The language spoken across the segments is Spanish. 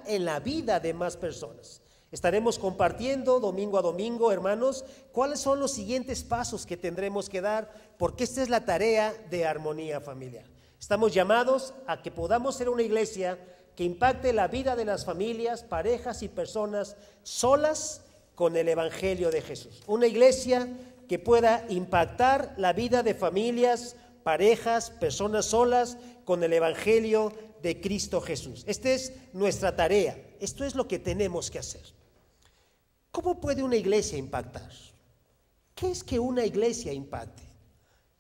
en la vida de más personas. Estaremos compartiendo domingo a domingo, hermanos, cuáles son los siguientes pasos que tendremos que dar, porque esta es la tarea de Armonía Familiar. Estamos llamados a que podamos ser una iglesia que impacte la vida de las familias, parejas y personas solas con el Evangelio de Jesús. Una iglesia que pueda impactar la vida de familias, parejas, personas solas con el Evangelio de Cristo Jesús. Esta es nuestra tarea. Esto es lo que tenemos que hacer. ¿Cómo puede una iglesia impactar? ¿Qué es que una iglesia impacte?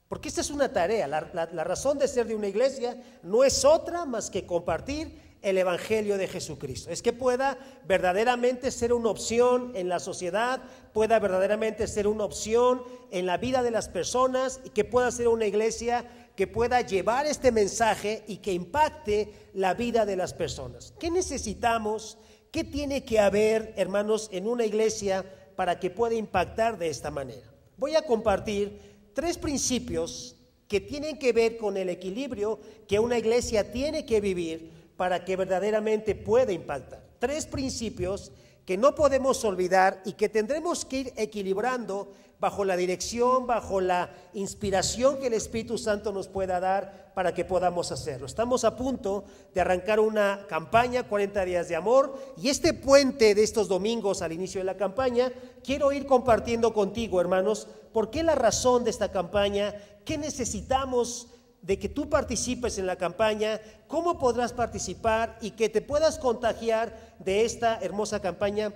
Porque esta es una tarea. La razón de ser de una iglesia no es otra más que compartir el Evangelio de Jesucristo. Es que pueda verdaderamente ser una opción en la sociedad, pueda verdaderamente ser una opción en la vida de las personas, y que pueda ser una iglesia que pueda llevar este mensaje y que impacte la vida de las personas. ¿Qué necesitamos? ¿Qué tiene que haber, hermanos, en una iglesia para que pueda impactar de esta manera? Voy a compartir 3 principios que tienen que ver con el equilibrio que una iglesia tiene que vivir para que verdaderamente pueda impactar. 3 principios que no podemos olvidar y que tendremos que ir equilibrando bajo la dirección, bajo la inspiración que el Espíritu Santo nos pueda dar para que podamos hacerlo. Estamos a punto de arrancar una campaña, 40 días de amor, y este puente de estos domingos al inicio de la campaña, quiero ir compartiendo contigo, hermanos, por qué la razón de esta campaña, qué necesitamos de que tú participes en la campaña, cómo podrás participar y que te puedas contagiar de esta hermosa campaña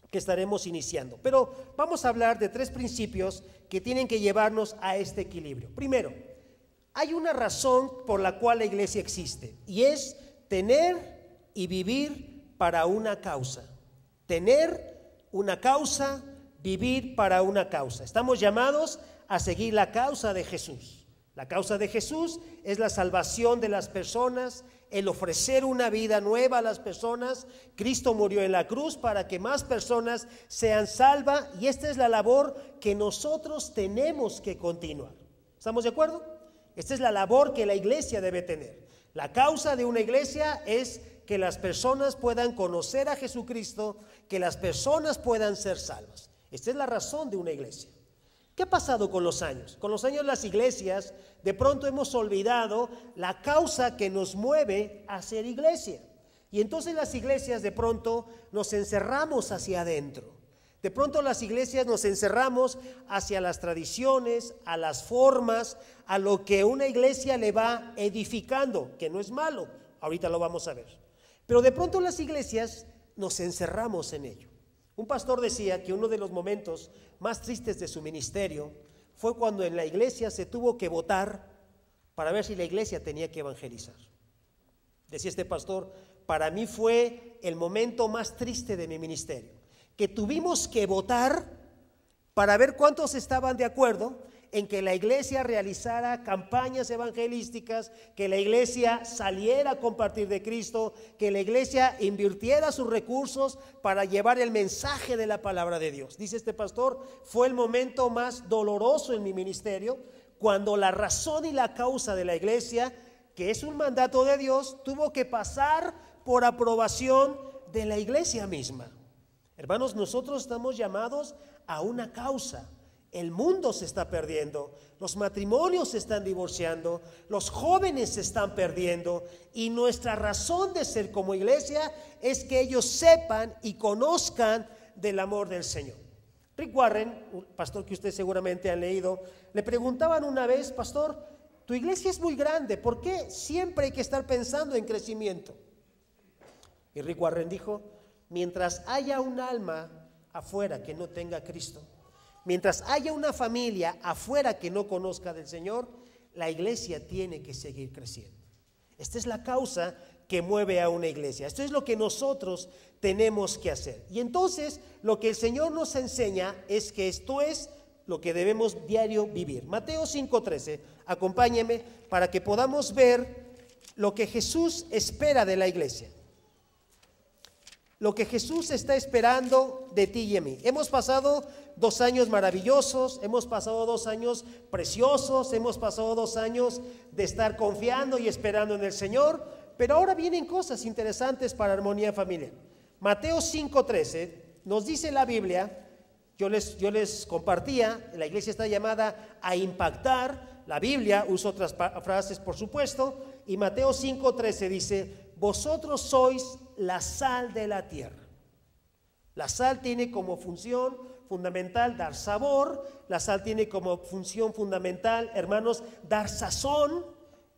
que estaremos iniciando. Pero vamos a hablar de 3 principios que tienen que llevarnos a este equilibrio. Primero, hay una razón por la cual la iglesia existe, y es tener y vivir para una causa. Tener una causa, vivir para una causa. Estamos llamados a seguir la causa de Jesús. La causa de Jesús es la salvación de las personas, el ofrecer una vida nueva a las personas. Cristo murió en la cruz para que más personas sean salvas, y esta es la labor que nosotros tenemos que continuar. ¿Estamos de acuerdo? Esta es la labor que la iglesia debe tener. La causa de una iglesia es que las personas puedan conocer a Jesucristo, que las personas puedan ser salvas. Esta es la razón de una iglesia. ¿Qué ha pasado con los años? Con los años las iglesias de pronto hemos olvidado la causa que nos mueve a ser iglesia. Y entonces las iglesias de pronto nos encerramos hacia adentro. De pronto las iglesias nos encerramos hacia las tradiciones, a las formas, a lo que una iglesia le va edificando, que no es malo, ahorita lo vamos a ver. Pero de pronto las iglesias nos encerramos en ello. Un pastor decía que uno de los momentos más tristes de su ministerio fue cuando en la iglesia se tuvo que votar para ver si la iglesia tenía que evangelizar. Decía este pastor: para mí fue el momento más triste de mi ministerio, que tuvimos que votar para ver cuántos estaban de acuerdo en que la iglesia realizara campañas evangelísticas, que la iglesia saliera a compartir de Cristo, que la iglesia invirtiera sus recursos para llevar el mensaje de la palabra de Dios. Dice este pastor: fue el momento más doloroso en mi ministerio, cuando la razón y la causa de la iglesia, que es un mandato de Dios, tuvo que pasar por aprobación de la iglesia misma. Hermanos, nosotros estamos llamados a una causa. El mundo se está perdiendo, los matrimonios se están divorciando, los jóvenes se están perdiendo, y nuestra razón de ser como iglesia es que ellos sepan y conozcan del amor del Señor. Rick Warren, un pastor que ustedes seguramente han leído, le preguntaban una vez: pastor, tu iglesia es muy grande, ¿por qué siempre hay que estar pensando en crecimiento? Y Rick Warren dijo: mientras haya un alma afuera que no tenga a Cristo, mientras haya una familia afuera que no conozca del Señor, la iglesia tiene que seguir creciendo. Esta es la causa que mueve a una iglesia. Esto es lo que nosotros tenemos que hacer. Y entonces lo que el Señor nos enseña es que esto es lo que debemos diario vivir. Mateo 5:13, acompáñeme para que podamos ver lo que Jesús espera de la iglesia. Lo que Jesús está esperando de ti y de mí. Hemos pasado 2 años maravillosos, hemos pasado 2 años preciosos, hemos pasado 2 años de estar confiando y esperando en el Señor, Pero ahora vienen cosas interesantes para armonía familiar. Mateo 5:13 nos dice la Biblia, yo les compartía, la iglesia está llamada a impactar, la Biblia usa otras frases por supuesto, y Mateo 5:13 dice, vosotros sois la sal de la tierra. La sal tiene como función fundamental dar sabor, la sal tiene como función fundamental, hermanos, dar sazón,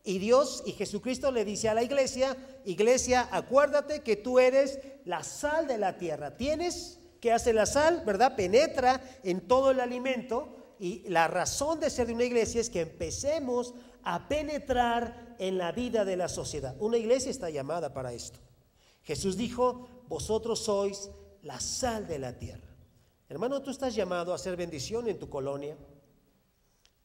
y Dios y Jesucristo le dice a la iglesia, iglesia, acuérdate que tú eres la sal de la tierra. Tienes que hacer la sal, ¿verdad? Penetra en todo el alimento, y la razón de ser de una iglesia es que empecemos a penetrar en la vida de la sociedad. Una iglesia está llamada para esto. Jesús dijo, vosotros sois la sal de la tierra. Hermano, tú estás llamado a hacer bendición en tu colonia,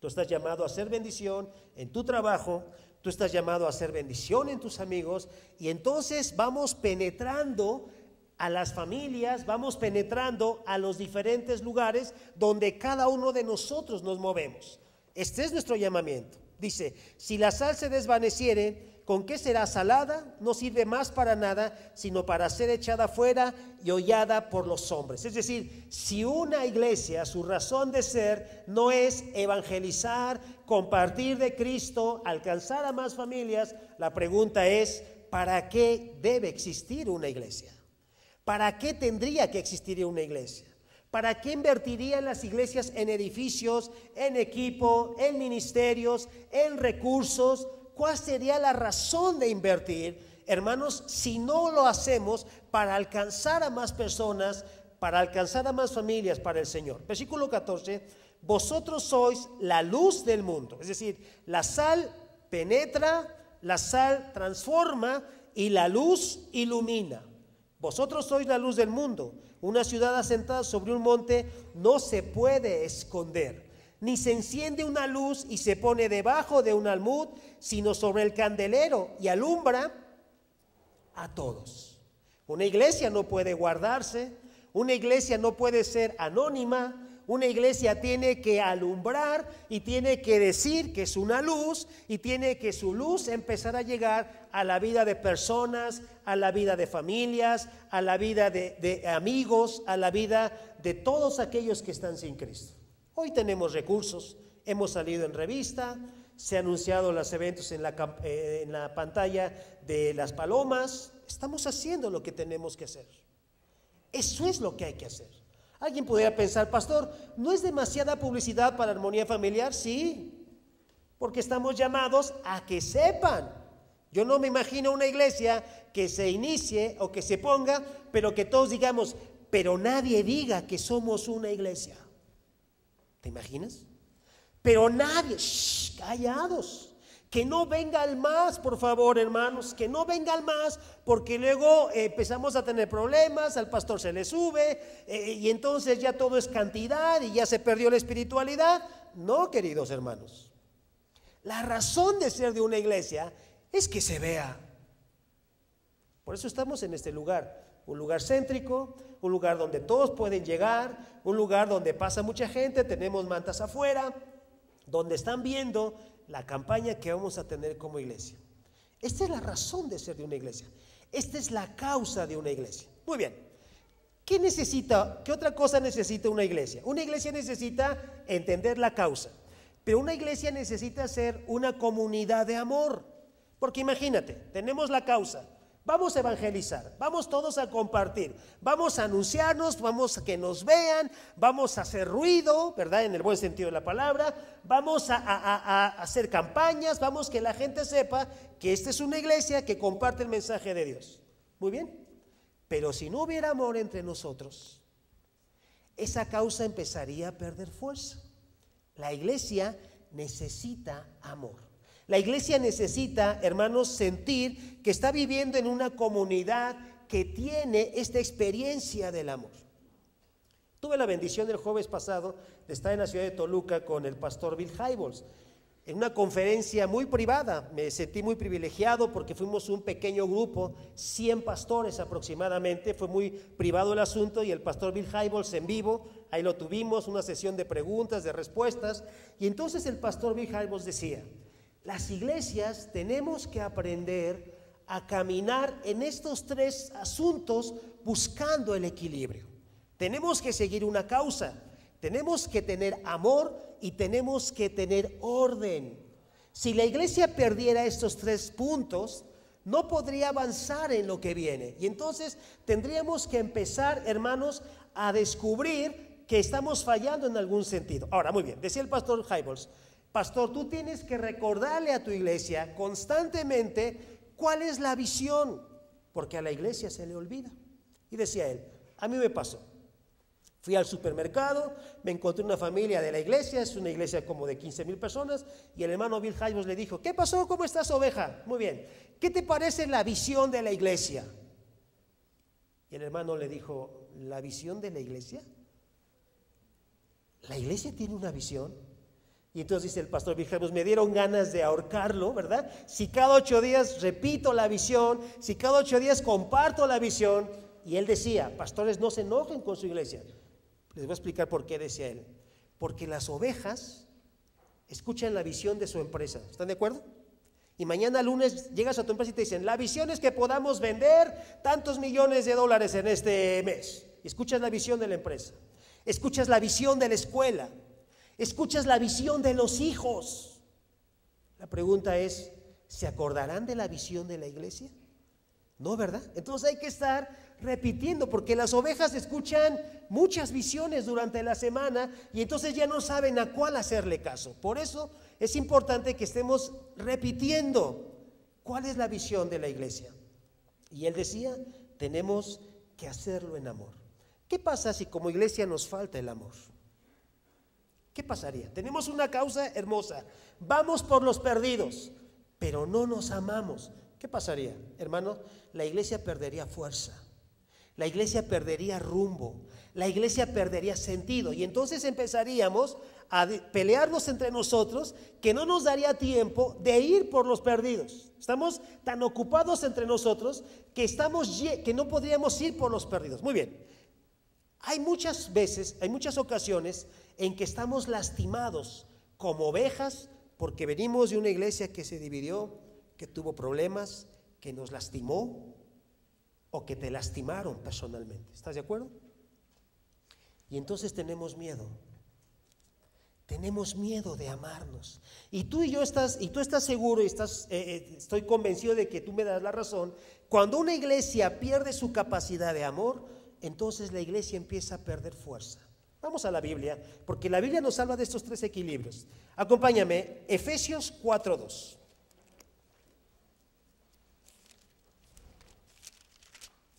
tú estás llamado a hacer bendición en tu trabajo, tú estás llamado a hacer bendición en tus amigos, y entonces vamos penetrando a las familias, vamos penetrando a los diferentes lugares donde cada uno de nosotros nos movemos. Este es nuestro llamamiento. Dice, si la sal se desvaneciere, ¿con qué será salada? No sirve más para nada, sino para ser echada fuera y hollada por los hombres. Es decir, si una iglesia, su razón de ser no es evangelizar, compartir de Cristo, alcanzar a más familias, la pregunta es, ¿para qué debe existir una iglesia? ¿Para qué tendría que existir una iglesia? ¿Para qué invertirían las iglesias en edificios, en equipo, en ministerios, en recursos? ¿Cuál sería la razón de invertir, hermanos, si no lo hacemos para alcanzar a más personas, para alcanzar a más familias para el Señor? Versículo 14, vosotros sois la luz del mundo. Es decir, la sal penetra, la sal transforma y la luz ilumina. Vosotros sois la luz del mundo. Una ciudad asentada sobre un monte no se puede esconder. Ni se enciende una luz y se pone debajo de un almud, sino sobre el candelero y alumbra a todos. Una iglesia no puede guardarse, una iglesia no puede ser anónima, una iglesia tiene que alumbrar y tiene que decir que es una luz, y tiene que su luz empezar a llegar a la vida de personas, a la vida de familias, a la vida de amigos, a la vida de todos aquellos que están sin Cristo. Hoy tenemos recursos, hemos salido en revista, se han anunciado los eventos en la pantalla de las palomas. Estamos haciendo lo que tenemos que hacer. Eso es lo que hay que hacer. Alguien podría pensar, pastor, ¿no es demasiada publicidad para armonía familiar? Sí, porque estamos llamados a que sepan. Yo no me imagino una iglesia que se inicie o que se ponga, pero que todos digamos, pero nadie diga que somos una iglesia. ¿Te imaginas? Pero nadie, callados, que no venga el más, por favor, hermanos, que no venga el más, porque luego empezamos a tener problemas, al pastor se le sube, y entonces ya todo es cantidad y ya se perdió la espiritualidad. No, queridos hermanos, la razón de ser de una iglesia es que se vea. Por eso estamos en este lugar. Un lugar céntrico, un lugar donde todos pueden llegar, un lugar donde pasa mucha gente, tenemos mantas afuera, donde están viendo la campaña que vamos a tener como iglesia. Esta es la razón de ser de una iglesia. Esta es la causa de una iglesia. Muy bien. ¿Qué necesita? ¿Qué otra cosa necesita una iglesia? Una iglesia necesita entender la causa, pero una iglesia necesita ser una comunidad de amor. Porque imagínate, tenemos la causa. Vamos a evangelizar, vamos todos a compartir, vamos a anunciarnos, vamos a que nos vean, vamos a hacer ruido, ¿verdad? En el buen sentido de la palabra, vamos a hacer campañas, vamos que la gente sepa que esta es una iglesia que comparte el mensaje de Dios. Muy bien, pero si no hubiera amor entre nosotros, esa causa empezaría a perder fuerza. La iglesia necesita amor. La iglesia necesita, hermanos, sentir que está viviendo en una comunidad que tiene esta experiencia del amor. Tuve la bendición el jueves pasado de estar en la ciudad de Toluca con el pastor Bill Hybels en una conferencia muy privada. Me sentí muy privilegiado porque fuimos un pequeño grupo, 100 pastores aproximadamente. Fue muy privado el asunto y el pastor Bill Hybels en vivo, ahí lo tuvimos, una sesión de preguntas, de respuestas. Y entonces el pastor Bill Hybels decía: las iglesias tenemos que aprender a caminar en estos tres asuntos buscando el equilibrio. Tenemos que seguir una causa, tenemos que tener amor y tenemos que tener orden. Si la iglesia perdiera estos tres puntos, no podría avanzar en lo que viene. Y entonces tendríamos que empezar, hermanos, a descubrir que estamos fallando en algún sentido. Ahora, muy bien, decía el pastor Hybels, pastor, tú tienes que recordarle a tu iglesia constantemente cuál es la visión, porque a la iglesia se le olvida. Y decía él, a mí me pasó. Fui al supermercado, me encontré una familia de la iglesia, es una iglesia como de 15,000 personas, y el hermano Bill Hybels le dijo, ¿qué pasó? ¿Cómo estás, oveja? Muy bien, ¿qué te parece la visión de la iglesia? Y el hermano le dijo, ¿la visión de la iglesia? ¿La iglesia tiene una visión? Y entonces dice el pastor Bill Hybels, me dieron ganas de ahorcarlo, ¿verdad? Si cada 8 días repito la visión, si cada 8 días comparto la visión. Y él decía, pastores, no se enojen con su iglesia. Les voy a explicar por qué decía él. Porque las ovejas escuchan la visión de su empresa. ¿Están de acuerdo? Y mañana lunes llegas a tu empresa y te dicen, la visión es que podamos vender tantos millones de dólares en este mes. Y escuchas la visión de la empresa. Escuchas la visión de la escuela. Escuchas la visión de los hijos. La pregunta es, ¿se acordarán de la visión de la iglesia? No, ¿verdad? Entonces hay que estar repitiendo, porque las ovejas escuchan muchas visiones durante la semana y entonces ya no saben a cuál hacerle caso. Por eso es importante que estemos repitiendo cuál es la visión de la iglesia. Y él decía, tenemos que hacerlo en amor. ¿Qué pasa si como iglesia nos falta el amor? ¿Qué pasaría? Tenemos una causa hermosa, vamos por los perdidos, pero no nos amamos. ¿Qué pasaría, hermano? La iglesia perdería fuerza, la iglesia perdería rumbo, la iglesia perdería sentido y entonces empezaríamos a pelearnos entre nosotros que no nos daría tiempo de ir por los perdidos. Estamos tan ocupados entre nosotros que no podríamos ir por los perdidos. Muy bien, hay muchas veces, hay muchas ocasiones en que estamos lastimados como ovejas porque venimos de una iglesia que se dividió, que tuvo problemas, que nos lastimó o que te lastimaron personalmente. ¿Estás de acuerdo? Y entonces tenemos miedo de amarnos. Y tú estás seguro y estoy convencido de que tú me das la razón. Cuando una iglesia pierde su capacidad de amor, entonces la iglesia empieza a perder fuerza. Vamos a la Biblia, porque la Biblia nos habla de estos tres equilibrios. Acompáñame, Efesios 4:2.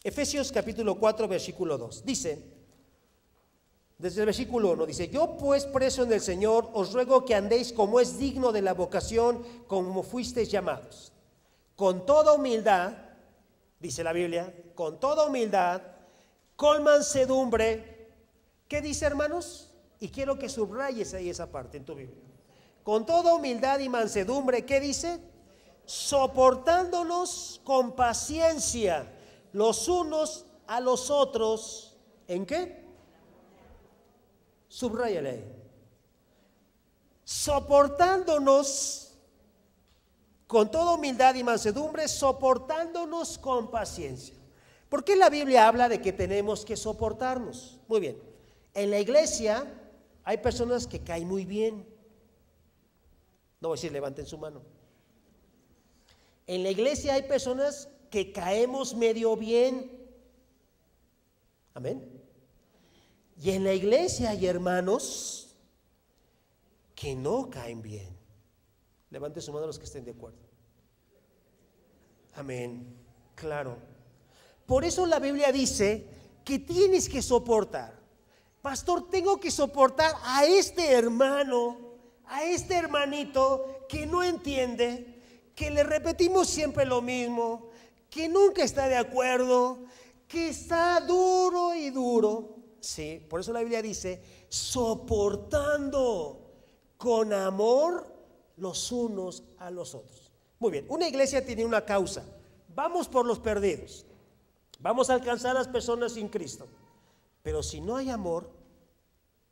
Efesios capítulo 4, versículo 2. Dice, desde el versículo 1, dice, yo pues preso en el Señor, os ruego que andéis como es digno de la vocación, como fuisteis llamados. Con toda humildad, dice la Biblia, con toda humildad, con mansedumbre. ¿Qué dice, hermanos? Y quiero que subrayes ahí esa parte en tu Biblia. Con toda humildad y mansedumbre, ¿qué dice? Soportándonos con paciencia los unos a los otros. ¿En qué? Subráyale ahí. Soportándonos con toda humildad y mansedumbre, soportándonos con paciencia. ¿Por qué la Biblia habla de que tenemos que soportarnos? Muy bien, en la iglesia hay personas que caen muy bien. No voy a decir levanten su mano. En la iglesia hay personas que caemos medio bien. Amén. Y en la iglesia hay hermanos que no caen bien. Levanten su mano los que estén de acuerdo. Amén. Claro. Por eso la Biblia dice que tienes que soportar. Pastor, tengo que soportar a este hermano, a este hermanito que no entiende, que le repetimos siempre lo mismo, que nunca está de acuerdo, que está duro y duro. Sí, por eso la Biblia dice, soportando con amor los unos a los otros. Muy bien, una iglesia tiene una causa. Vamos por los perdidos. Vamos a alcanzar a las personas sin Cristo. Pero si no hay amor,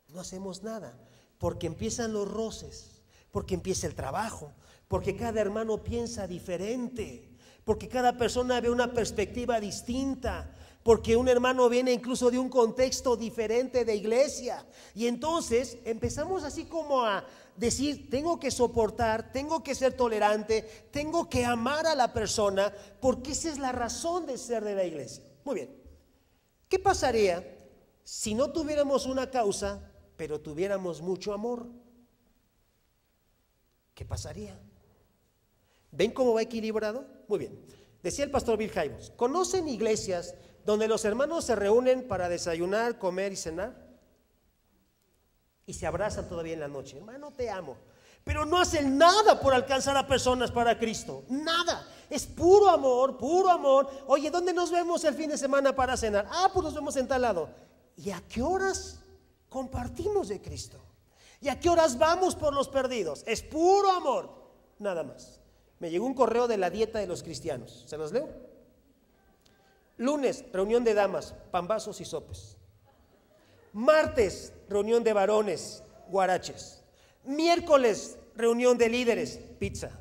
no hacemos nada. Porque empiezan los roces, porque empieza el trabajo, porque cada hermano piensa diferente, porque cada persona ve una perspectiva distinta, porque un hermano viene incluso de un contexto diferente de iglesia. Y entonces empezamos así como a decir, tengo que soportar, tengo que ser tolerante, tengo que amar a la persona, porque esa es la razón de ser de la iglesia. Muy bien, ¿qué pasaría si no tuviéramos una causa, pero tuviéramos mucho amor? ¿Qué pasaría? ¿Ven cómo va equilibrado? Muy bien, decía el pastor Bill Hybels, ¿conocen iglesias donde los hermanos se reúnen para desayunar, comer y cenar? Y se abrazan todavía en la noche. Hermano, te amo. Pero no hacen nada por alcanzar a personas para Cristo. Nada. Es puro amor, puro amor. Oye, ¿dónde nos vemos el fin de semana para cenar? Ah, pues nos vemos en tal lado. ¿Y a qué horas compartimos de Cristo? ¿Y a qué horas vamos por los perdidos? Es puro amor. Nada más. Me llegó un correo de la dieta de los cristianos. ¿Se los leo? Lunes, reunión de damas, pambazos y sopes. Martes, reunión de varones, guaraches. Miércoles, reunión de líderes, pizza.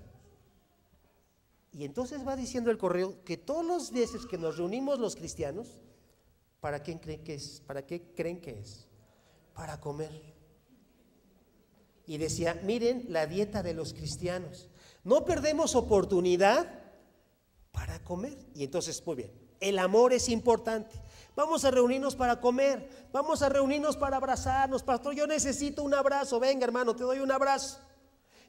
Y entonces va diciendo el correo que todos los veces que nos reunimos los cristianos, ¿para qué creen que es? ¿Para qué creen que es? Para comer. Y decía, miren la dieta de los cristianos. No perdemos oportunidad para comer. Y entonces, muy bien, el amor es importante. Vamos a reunirnos para comer, vamos a reunirnos para abrazarnos. Pastor, yo necesito un abrazo. Venga, hermano, te doy un abrazo.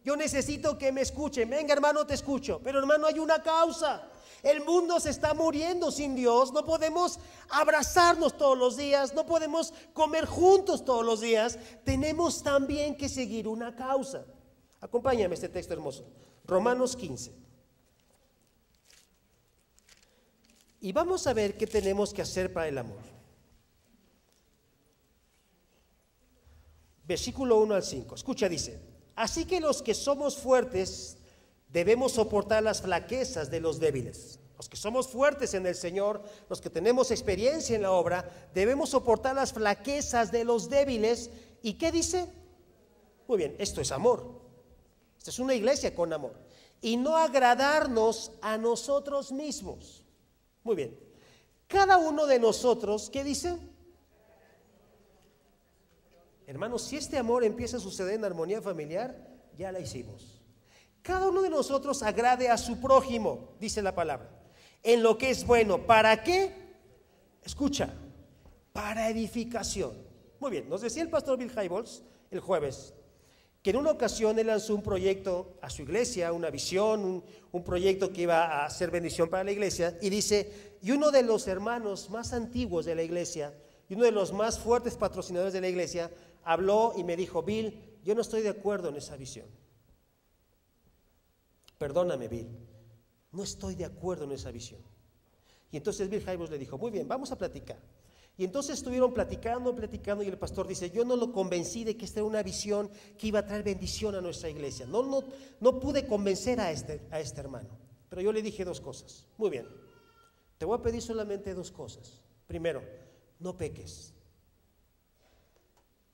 Yo necesito que me escuchen. Venga, hermano, te escucho. Pero, hermano, hay una causa. El mundo se está muriendo sin Dios. No podemos abrazarnos todos los días, no podemos comer juntos todos los días. Tenemos también que seguir una causa. Acompáñame a este texto hermoso. Romanos 15. Y vamos a ver qué tenemos que hacer para el amor. Versículo 1 al 5. Escucha, dice: así que los que somos fuertes debemos soportar las flaquezas de los débiles. Los que somos fuertes en el Señor, los que tenemos experiencia en la obra, debemos soportar las flaquezas de los débiles. ¿Y qué dice? Muy bien, esto es amor. Esta es una iglesia con amor. Y no agradarnos a nosotros mismos. Muy bien. Cada uno de nosotros, ¿qué dice? Hermanos, si este amor empieza a suceder en armonía familiar, ya la hicimos. Cada uno de nosotros agrade a su prójimo, dice la palabra, en lo que es bueno. ¿Para qué? Escucha, para edificación. Muy bien, nos decía el pastor Bill Hybels el jueves que en una ocasión él lanzó un proyecto a su iglesia, una visión, un proyecto que iba a ser bendición para la iglesia, y dice, y uno de los hermanos más antiguos de la iglesia, y uno de los más fuertes patrocinadores de la iglesia, habló y me dijo, Bill, yo no estoy de acuerdo en esa visión. Perdóname, Bill, no estoy de acuerdo en esa visión. Y entonces Bill Hybels le dijo, muy bien, vamos a platicar. Y entonces estuvieron platicando, y el pastor dice, yo no lo convencí de que esta era una visión que iba a traer bendición a nuestra iglesia. No pude convencer a este hermano. Pero yo le dije dos cosas. Muy bien, te voy a pedir solamente dos cosas. Primero, no peques.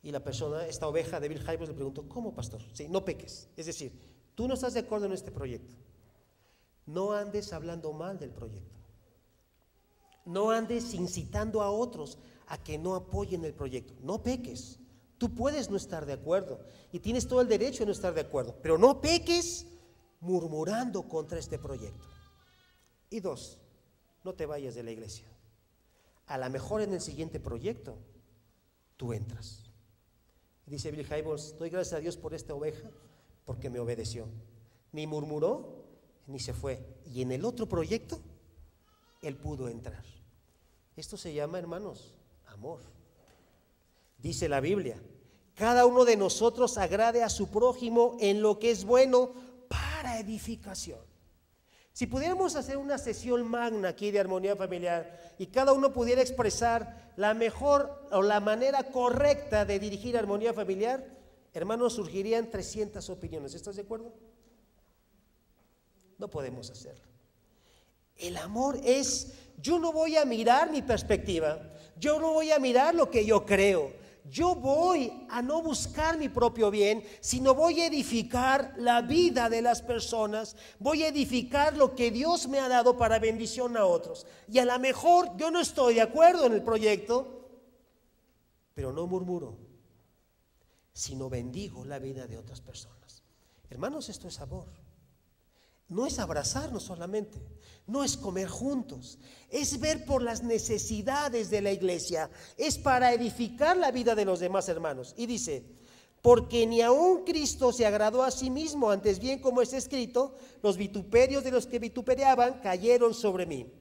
Y la persona, esta oveja de Bill Hybels, le preguntó, ¿cómo, pastor? Sí, no peques. Es decir, tú no estás de acuerdo en este proyecto. No andes hablando mal del proyecto. No andes incitando a otros a que no apoyen el proyecto. No peques. Tú puedes no estar de acuerdo y tienes todo el derecho a no estar de acuerdo, pero no peques murmurando contra este proyecto. Y dos, no te vayas de la iglesia. A lo mejor en el siguiente proyecto tú entras. Dice Bill Hybels, doy gracias a Dios por esta oveja porque me obedeció. Ni murmuró ni se fue. Y en el otro proyecto él pudo entrar. Esto se llama, hermanos, amor. Dice la Biblia, cada uno de nosotros agrade a su prójimo en lo que es bueno para edificación. Si pudiéramos hacer una sesión magna aquí de armonía familiar y cada uno pudiera expresar la mejor o la manera correcta de dirigir armonía familiar, hermanos, surgirían 300 opiniones. ¿Estás de acuerdo? No podemos hacerlo. El amor es, yo no voy a mirar mi perspectiva, yo no voy a mirar lo que yo creo, yo voy a no buscar mi propio bien, sino voy a edificar la vida de las personas, voy a edificar lo que Dios me ha dado para bendición a otros. Y a lo mejor yo no estoy de acuerdo en el proyecto, pero no murmuro, sino bendigo la vida de otras personas. Hermanos, esto es amor. No es abrazarnos solamente, no es comer juntos, es ver por las necesidades de la iglesia, es para edificar la vida de los demás hermanos. Y dice, porque ni aun Cristo se agradó a sí mismo, antes bien, como está escrito, los vituperios de los que vituperiaban cayeron sobre mí.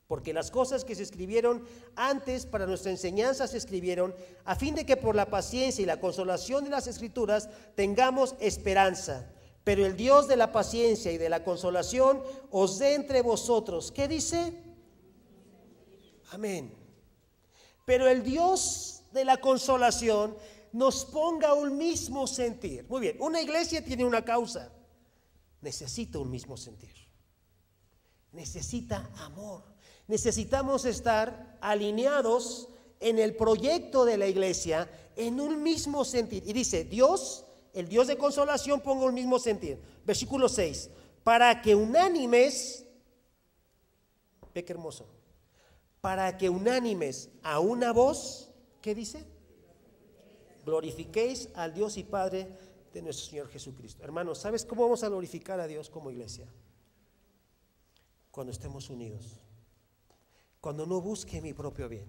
Porque las cosas que se escribieron antes para nuestra enseñanza se escribieron a fin de que por la paciencia y la consolación de las Escrituras tengamos esperanza. Pero el Dios de la paciencia y de la consolación os dé entre vosotros, ¿qué dice? Amén. Pero el Dios de la consolación nos ponga un mismo sentir. Muy bien, una iglesia tiene una causa, necesita un mismo sentir, necesita amor. Necesitamos estar alineados en el proyecto de la iglesia en un mismo sentir. Y dice, Dios, el Dios de consolación, ponga un mismo sentir. Versículo 6, para que unánimes, ve qué hermoso, para que unánimes a una voz, ¿qué dice? Glorifiquéis al Dios y Padre de nuestro Señor Jesucristo. Hermanos, ¿sabes cómo vamos a glorificar a Dios como iglesia? Cuando estemos unidos. Cuando no busque mi propio bien,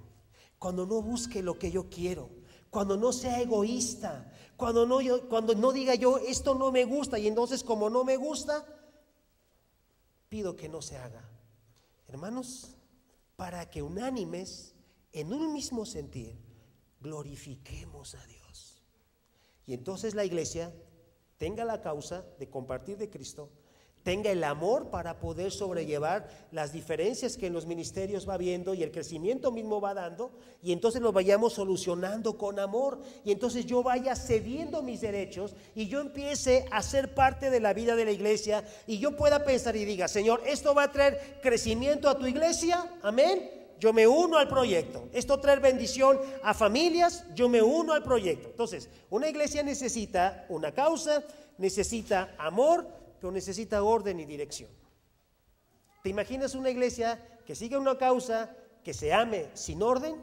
cuando no busque lo que yo quiero, cuando no sea egoísta, cuando no diga yo esto no me gusta y entonces como no me gusta, pido que no se haga. Hermanos, para que unánimes en un mismo sentir glorifiquemos a Dios. Y entonces la iglesia tenga la causa de compartir de Cristo, tenga el amor para poder sobrellevar las diferencias que en los ministerios va viendo y el crecimiento mismo va dando, y entonces lo vayamos solucionando con amor, y entonces yo vaya cediendo mis derechos y yo empiece a ser parte de la vida de la iglesia y yo pueda pensar y diga, Señor, esto va a traer crecimiento a tu iglesia, amén, yo me uno al proyecto. Esto trae bendición a familias, yo me uno al proyecto. Entonces, una iglesia necesita una causa, necesita amor, pero necesita orden y dirección. ¿Te imaginas una iglesia que siga una causa, que se ame sin orden?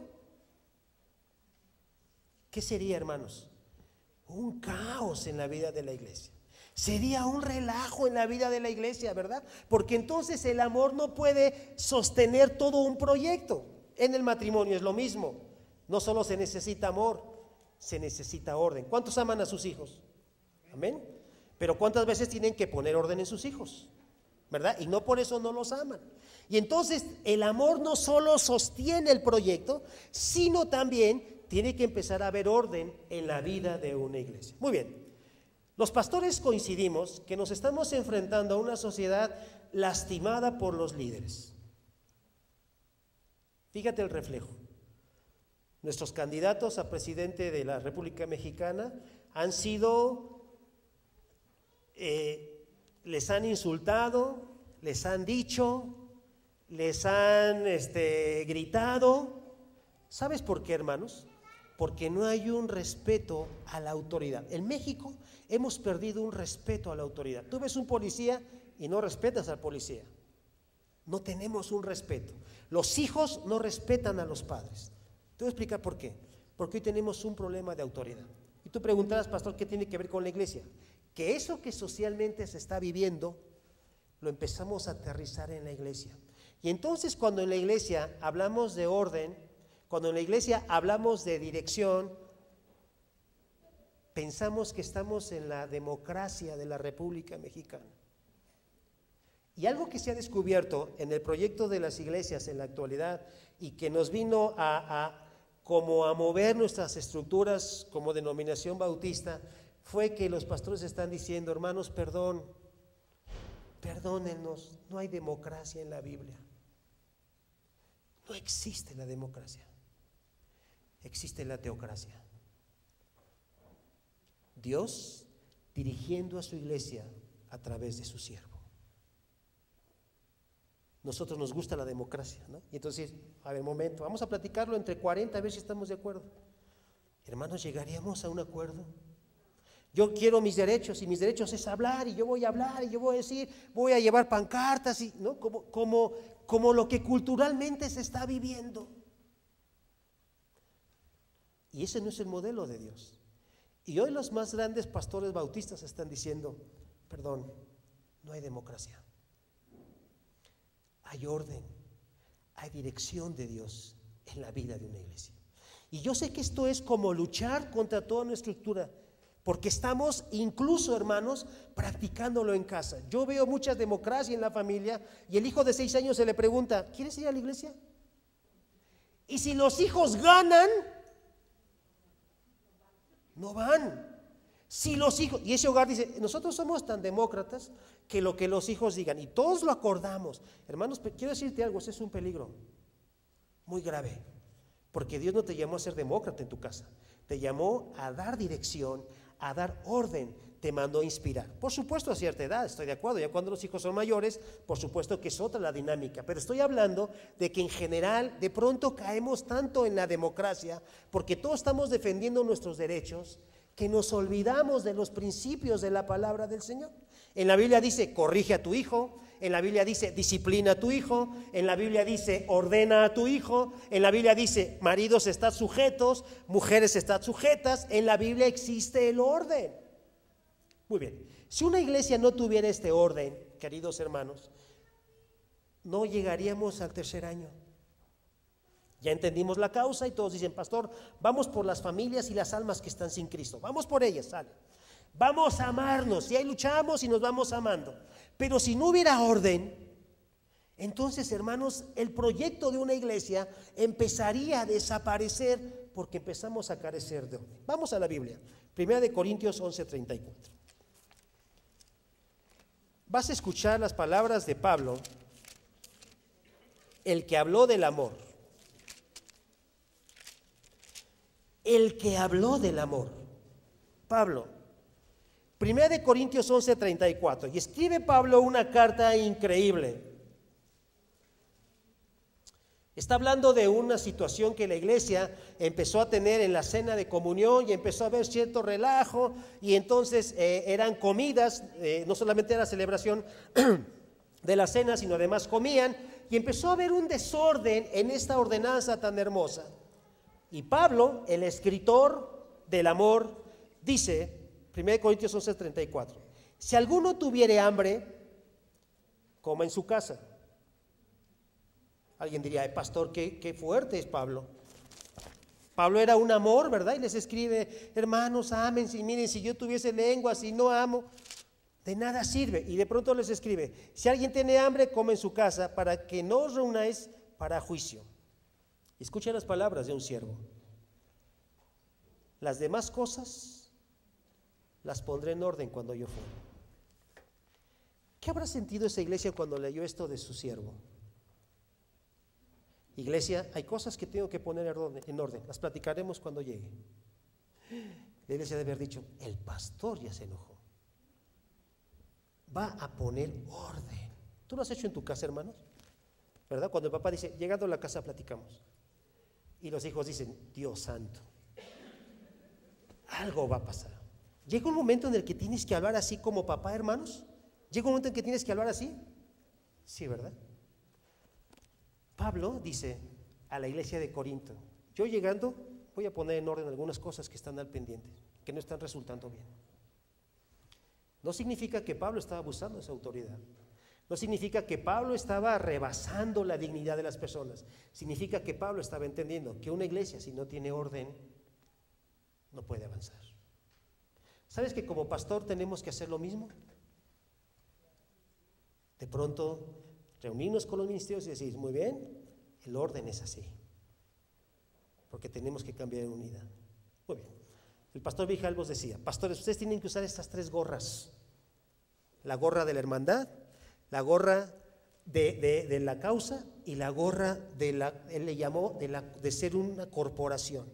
¿Qué sería, hermanos? Un caos en la vida de la iglesia. Sería un relajo en la vida de la iglesia, ¿verdad? Porque entonces el amor no puede sostener todo un proyecto. En el matrimonio es lo mismo. No solo se necesita amor, se necesita orden. ¿Cuántos aman a sus hijos? Amén. Pero ¿cuántas veces tienen que poner orden en sus hijos? ¿Verdad? Y no por eso no los aman. Y entonces el amor no solo sostiene el proyecto, sino también tiene que empezar a haber orden en la vida de una iglesia. Muy bien. Los pastores coincidimos que nos estamos enfrentando a una sociedad lastimada por los líderes. Fíjate el reflejo. Nuestros candidatos a presidente de la República Mexicana han sido... les han insultado, les han dicho, les han gritado. ¿Sabes por qué, hermanos? Porque no hay un respeto a la autoridad. En México hemos perdido un respeto a la autoridad. Tú ves un policía y no respetas al policía. No tenemos un respeto. Los hijos no respetan a los padres. Te voy a explicar por qué. Porque hoy tenemos un problema de autoridad. Y tú preguntarás, pastor, ¿qué tiene que ver con la iglesia? Que eso que socialmente se está viviendo, lo empezamos a aterrizar en la iglesia. Y entonces cuando en la iglesia hablamos de orden, cuando en la iglesia hablamos de dirección, pensamos que estamos en la democracia de la República Mexicana. Y algo que se ha descubierto en el proyecto de las iglesias en la actualidad y que nos vino como a mover nuestras estructuras como denominación bautista, fue que los pastores están diciendo, hermanos, perdónennos, no hay democracia en la Biblia. No existe la democracia, existe la teocracia. Dios dirigiendo a su iglesia a través de su siervo. Nosotros nos gusta la democracia, ¿no? Y entonces, a ver, momento, vamos a platicarlo entre 40 a ver si estamos de acuerdo. Hermanos, ¿llegaríamos a un acuerdo? Yo quiero mis derechos y mis derechos es hablar y yo voy a hablar y yo voy a decir, voy a llevar pancartas y ¿no? Como lo que culturalmente se está viviendo. Y ese no es el modelo de Dios. Y hoy los más grandes pastores bautistas están diciendo, perdón, no hay democracia. Hay orden, hay dirección de Dios en la vida de una iglesia. Y yo sé que esto es como luchar contra toda nuestra estructura, porque estamos incluso, hermanos, practicándolo en casa. Yo veo mucha democracia en la familia y el hijo de 6 años se le pregunta, ¿quieres ir a la iglesia? Y si los hijos ganan, no van. Si los hijos, y ese hogar dice, nosotros somos tan demócratas que lo que los hijos digan, y todos lo acordamos. Hermanos, quiero decirte algo, ese es un peligro muy grave, porque Dios no te llamó a ser demócrata en tu casa, te llamó a dar dirección, a dar orden, te mandó a inspirar. Por supuesto a cierta edad, estoy de acuerdo, ya cuando los hijos son mayores, por supuesto que es otra la dinámica, pero estoy hablando de que en general de pronto caemos tanto en la democracia, porque todos estamos defendiendo nuestros derechos, que nos olvidamos de los principios de la palabra del Señor. En la Biblia dice, corrige a tu hijo. En la Biblia dice, disciplina a tu hijo. En la Biblia dice, ordena a tu hijo. En la Biblia dice, maridos estad sujetos, mujeres estad sujetas. En la Biblia existe el orden. Muy bien. Si una iglesia no tuviera este orden, queridos hermanos, no llegaríamos al tercer año. Ya entendimos la causa y todos dicen, pastor, vamos por las familias y las almas que están sin Cristo. Vamos por ellas, sale. Vamos a amarnos y ahí luchamos y nos vamos amando. Pero si no hubiera orden, entonces, hermanos, el proyecto de una iglesia empezaría a desaparecer porque empezamos a carecer de orden. Vamos a la Biblia, 1 Corintios 11:34. Vas a escuchar las palabras de Pablo, el que habló del amor. El que habló del amor, Pablo, 1 Corintios 11:34, y escribe Pablo una carta increíble. Está hablando de una situación que la iglesia empezó a tener en la cena de comunión y empezó a haber cierto relajo y entonces eran comidas, no solamente era celebración de la cena, sino además comían y empezó a haber un desorden en esta ordenanza tan hermosa. Y Pablo, el escritor del amor, dice, 1 Corintios 11:34, si alguno tuviere hambre, coma en su casa. Alguien diría, pastor, qué fuerte es Pablo. Pablo era un amor, ¿verdad? Y les escribe, hermanos, ámense, y miren, si yo tuviese lengua, si no amo, de nada sirve. Y de pronto les escribe, si alguien tiene hambre, come en su casa, para que no os reunáis para juicio. Escucha las palabras de un siervo. Las demás cosas las pondré en orden cuando yo fuera. ¿Qué habrá sentido esa iglesia cuando leyó esto de su siervo? Iglesia, hay cosas que tengo que poner en orden. Las platicaremos cuando llegue. La iglesia debe haber dicho, el pastor ya se enojó. Va a poner orden. ¿Tú lo has hecho en tu casa, hermanos? ¿Verdad? Cuando el papá dice, llegando a la casa platicamos. Y los hijos dicen, Dios santo, algo va a pasar. Llega un momento en el que tienes que hablar así como papá, hermanos. Llega un momento en que tienes que hablar así. Sí, ¿verdad? Pablo dice a la iglesia de Corinto, yo llegando voy a poner en orden algunas cosas que están al pendiente, que no están resultando bien. No significa que Pablo estaba abusando de su autoridad. No significa que Pablo estaba rebasando la dignidad de las personas. Significa que Pablo estaba entendiendo que una iglesia, si no tiene orden, no puede avanzar. ¿Sabes que como pastor tenemos que hacer lo mismo? De pronto, reunirnos con los ministerios y decir, muy bien, el orden es así. Porque tenemos que cambiar en unidad. Muy bien. El pastor Grijalvos decía, pastores, ustedes tienen que usar estas 3 gorras. La gorra de la hermandad, la gorra de la causa y la gorra él le llamó de ser una corporación.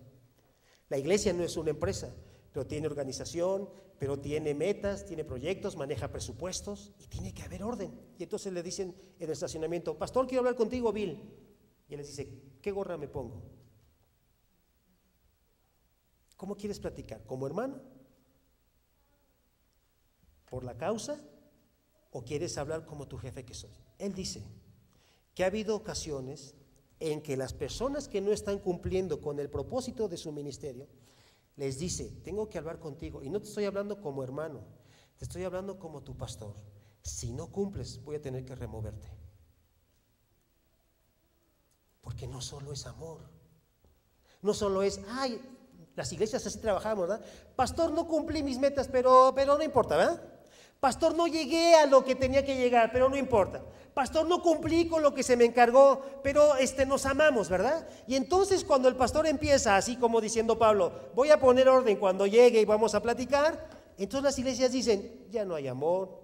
La iglesia no es una empresa, pero tiene organización, pero tiene metas, tiene proyectos, maneja presupuestos y tiene que haber orden. Y entonces le dicen en el estacionamiento, pastor, quiero hablar contigo, Bill. Y él les dice, ¿qué gorra me pongo? ¿Cómo quieres platicar? ¿Como hermano? ¿Por la causa? ¿O quieres hablar como tu jefe que soy? Él dice que ha habido ocasiones en que las personas que no están cumpliendo con el propósito de su ministerio, les dice, tengo que hablar contigo, y no te estoy hablando como hermano, te estoy hablando como tu pastor. Si no cumples, voy a tener que removerte. Porque no solo es amor, no solo es, ay, las iglesias así trabajamos, ¿verdad? Pastor, no cumplí mis metas, pero no importa, ¿verdad? Pastor, no llegué a lo que tenía que llegar, pero no importa. Pastor, no cumplí con lo que se me encargó, pero nos amamos, ¿verdad? Y entonces cuando el pastor empieza, así como diciendo Pablo, voy a poner orden cuando llegue y vamos a platicar, entonces las iglesias dicen, ya no hay amor,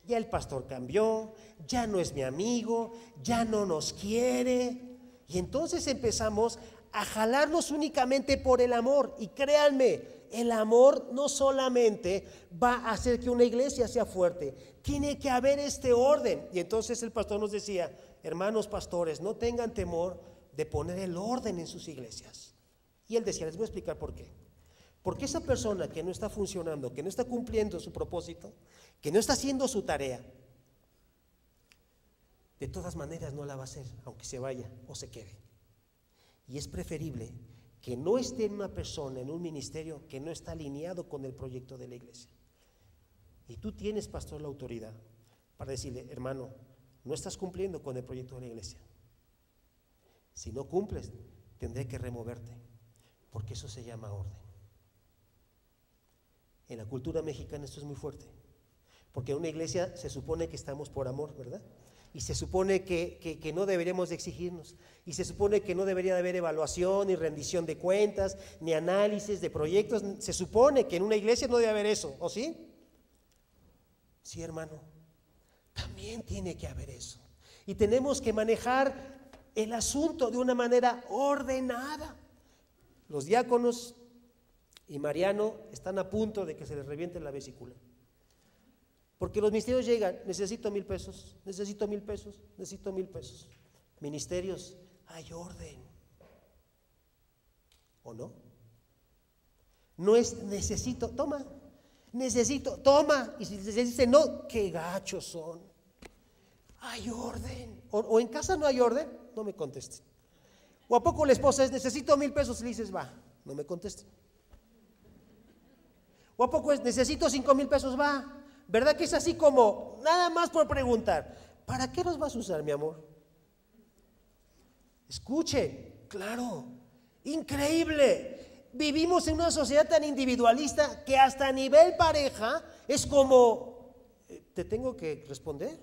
ya el pastor cambió, ya no es mi amigo, ya no nos quiere. Y entonces empezamos a jalarnos únicamente por el amor. Y créanme, el amor no solamente va a hacer que una iglesia sea fuerte, tiene que haber este orden. Y entonces el pastor nos decía, hermanos pastores, no tengan temor de poner el orden en sus iglesias. Y él decía, les voy a explicar por qué. Porque esa persona que no está funcionando, que no está cumpliendo su propósito, que no está haciendo su tarea, de todas maneras no la va a hacer, aunque se vaya o se quede. Y es preferible que no esté en una persona, en un ministerio que no está alineado con el proyecto de la iglesia. Y tú tienes, pastor, la autoridad para decirle, hermano, no estás cumpliendo con el proyecto de la iglesia. Si no cumples, tendré que removerte, porque eso se llama orden. En la cultura mexicana esto es muy fuerte, porque en una iglesia se supone que estamos por amor, ¿verdad? Y se supone que no deberíamos de exigirnos, y se supone que no debería de haber evaluación, ni rendición de cuentas, ni análisis de proyectos. Se supone que en una iglesia no debe haber eso, ¿o sí? Sí, hermano, también tiene que haber eso. Y tenemos que manejar el asunto de una manera ordenada. Los diáconos y Mariano están a punto de que se les reviente la vesícula. Porque los ministerios llegan, necesito 1,000 pesos, necesito 1,000 pesos, necesito 1,000 pesos. Ministerios, hay orden. ¿O no? No es necesito, toma, necesito, toma. Y si se dice no, qué gachos son. Hay orden. O en casa no hay orden, no me contesten. O a poco la esposa es necesito 1,000 pesos y le dices va, no me contesten. O a poco es necesito 5,000 pesos, va. ¿Verdad que es así como, nada más por preguntar, ¿para qué los vas a usar, mi amor? Escuchen, claro, increíble. Vivimos en una sociedad tan individualista que hasta a nivel pareja es como, ¿te tengo que responder?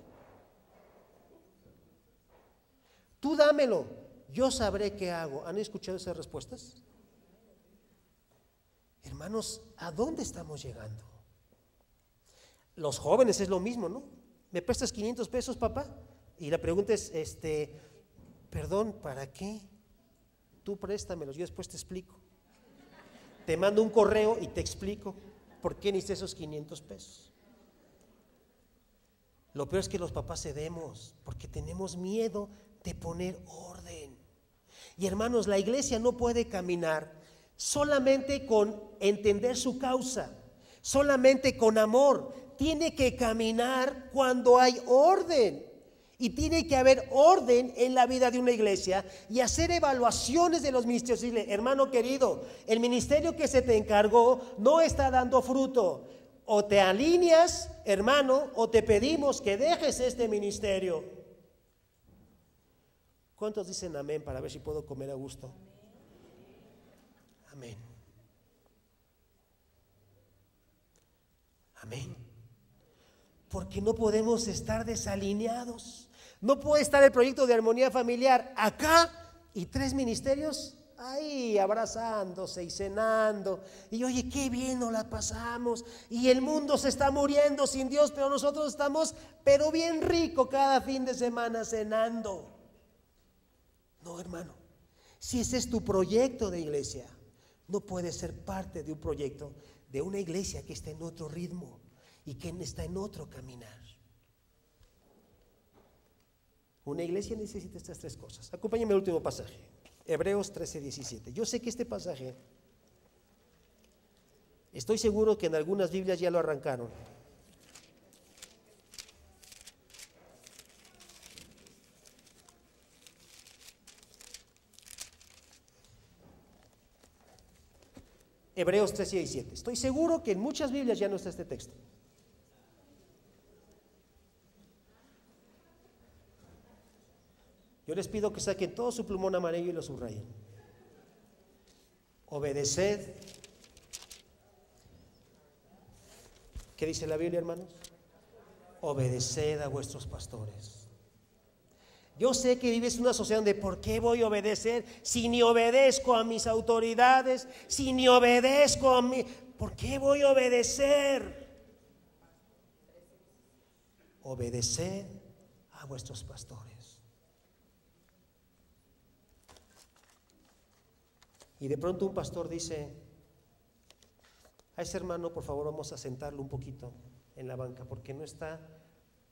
Tú dámelo, yo sabré qué hago. ¿Han escuchado esas respuestas? Hermanos, ¿a dónde estamos llegando? Los jóvenes es lo mismo, ¿no? ¿Me prestas 500 pesos, papá? Y la pregunta es, perdón, ¿para qué? Tú préstamelos, yo después te explico. Te mando un correo y te explico por qué necesitas esos 500 pesos. Lo peor es que los papás cedemos porque tenemos miedo de poner orden. Y hermanos, la iglesia no puede caminar solamente con entender su causa, solamente con amor. Tiene que caminar cuando hay orden. Y tiene que haber orden en la vida de una iglesia y hacer evaluaciones de los ministerios. Decirle, hermano querido, el ministerio que se te encargó no está dando fruto. O te alineas, hermano, o te pedimos que dejes este ministerio. ¿Cuántos dicen amén para ver si puedo comer a gusto? Amén. Amén. Porque no podemos estar desalineados. No puede estar el proyecto de armonía familiar acá y 3 ministerios ahí abrazándose y cenando. Y oye, qué bien nos la pasamos. Y el mundo se está muriendo sin Dios, pero nosotros estamos, pero bien rico cada fin de semana cenando. No, hermano. Si ese es tu proyecto de iglesia, no puedes ser parte de un proyecto de una iglesia que está en otro ritmo y que está en otro caminar. Una iglesia necesita estas 3 cosas. Acompáñame al último pasaje, Hebreos 13:17. Yo sé que este pasaje Estoy seguro que en algunas Biblias ya lo arrancaron. Hebreos 3:17. Estoy seguro que en muchas Biblias ya no está este texto. Yo les pido que saquen todo su plumón amarillo y lo subrayen. Obedeced. ¿Qué dice la Biblia, hermanos? Obedeced a vuestros pastores. Yo sé que vives en una sociedad donde ¿por qué voy a obedecer si ni obedezco a mis autoridades? Si ni obedezco a mí, ¿por qué voy a obedecer? Obedeced a vuestros pastores. Y de pronto un pastor dice: a ese hermano, por favor, vamos a sentarlo un poquito en la banca porque no está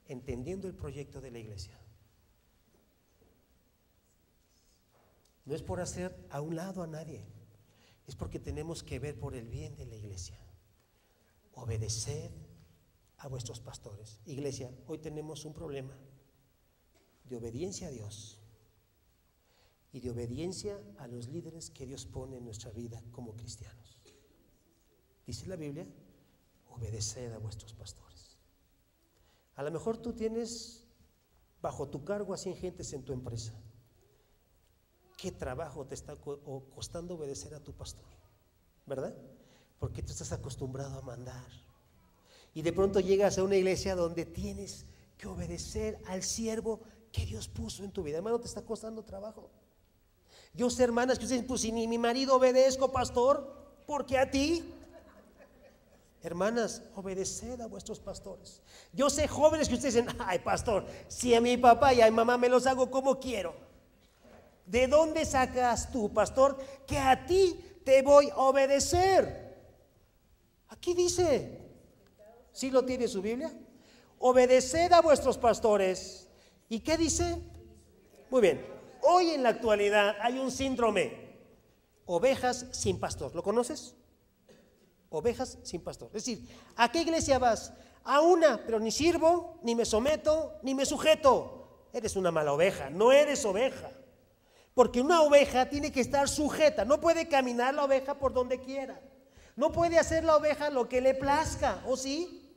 entendiendo el proyecto de la iglesia. No es por hacer a un lado a nadie, es porque tenemos que ver por el bien de la iglesia. Obedeced a vuestros pastores. Iglesia, hoy tenemos un problema de obediencia a Dios y de obediencia a los líderes que Dios pone en nuestra vida como cristianos. Dice la Biblia: obedeced a vuestros pastores. A lo mejor tú tienes bajo tu cargo a 100 gentes en tu empresa. ¿Qué trabajo te está costando obedecer a tu pastor? ¿Verdad? Porque tú estás acostumbrado a mandar. Y de pronto llegas a una iglesia donde tienes que obedecer al siervo que Dios puso en tu vida. Hermano, te está costando trabajo. Yo sé, hermanas, que ustedes dicen: pues si ni mi marido obedezco, pastor, ¿por qué a ti? Hermanas, obedeced a vuestros pastores. Yo sé, jóvenes, que ustedes dicen: ay, pastor, si a mi papá y a mi mamá me los hago como quiero. ¿De dónde sacas tú, pastor, que a ti te voy a obedecer? Aquí dice, ¿sí lo tiene su Biblia? Obedeced a vuestros pastores. ¿Y qué dice? Muy bien, hoy en la actualidad hay un síndrome: ovejas sin pastor. ¿Lo conoces? Ovejas sin pastor. Es decir, ¿a qué iglesia vas? A una, pero ni sirvo, ni me someto, ni me sujeto. Eres una mala oveja, no eres oveja. Porque una oveja tiene que estar sujeta, no puede caminar la oveja por donde quiera, no puede hacer la oveja lo que le plazca, ¿o sí?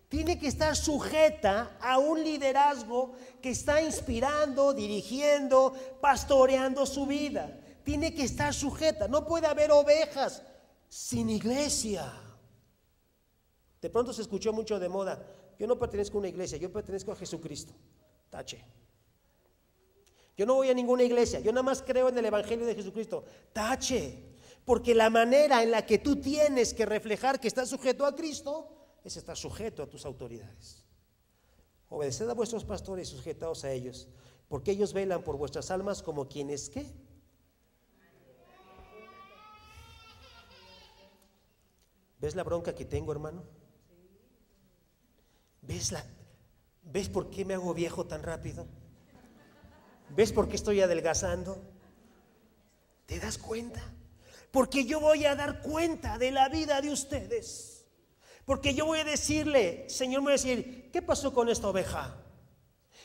Tiene que estar sujeta a un liderazgo que está inspirando, dirigiendo, pastoreando su vida. Tiene que estar sujeta, no puede haber ovejas sin iglesia. De pronto se escuchó mucho de moda: yo no pertenezco a una iglesia, yo pertenezco a Jesucristo. Tache. Yo no voy a ninguna iglesia, yo nada más creo en el Evangelio de Jesucristo. Tache, porque la manera en la que tú tienes que reflejar que estás sujeto a Cristo es estar sujeto a tus autoridades. Obedeced a vuestros pastores y sujetaos a ellos, porque ellos velan por vuestras almas como quienes, ¿qué? ¿Ves la bronca que tengo, hermano? ¿Ves por qué me hago viejo tan rápido? ¿Ves por qué estoy adelgazando? ¿Te das cuenta? Porque yo voy a dar cuenta de la vida de ustedes. Porque yo voy a decirle, Señor, me voy a decir: ¿qué pasó con esta oveja?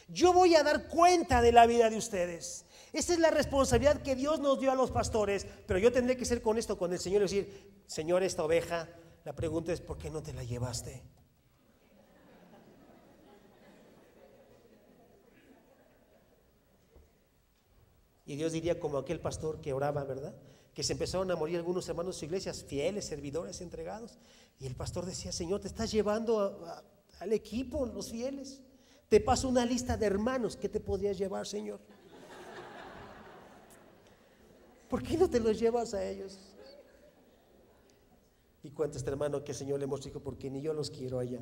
Yo voy a dar cuenta de la vida de ustedes. Esa es la responsabilidad que Dios nos dio a los pastores. Pero yo tendré que ser con esto, con el Señor, y decir: Señor, esta oveja, la pregunta es: ¿por qué no te la llevaste? Y Dios diría como aquel pastor que oraba, ¿verdad? Que se empezaron a morir algunos hermanos de su iglesia, fieles, servidores, entregados. Y el pastor decía: Señor, te estás llevando al equipo, los fieles. Te paso una lista de hermanos que te podrías llevar, Señor. ¿Por qué no te los llevas a ellos? Y cuenta este hermano que el Señor le hemos dicho: porque ni yo los quiero allá.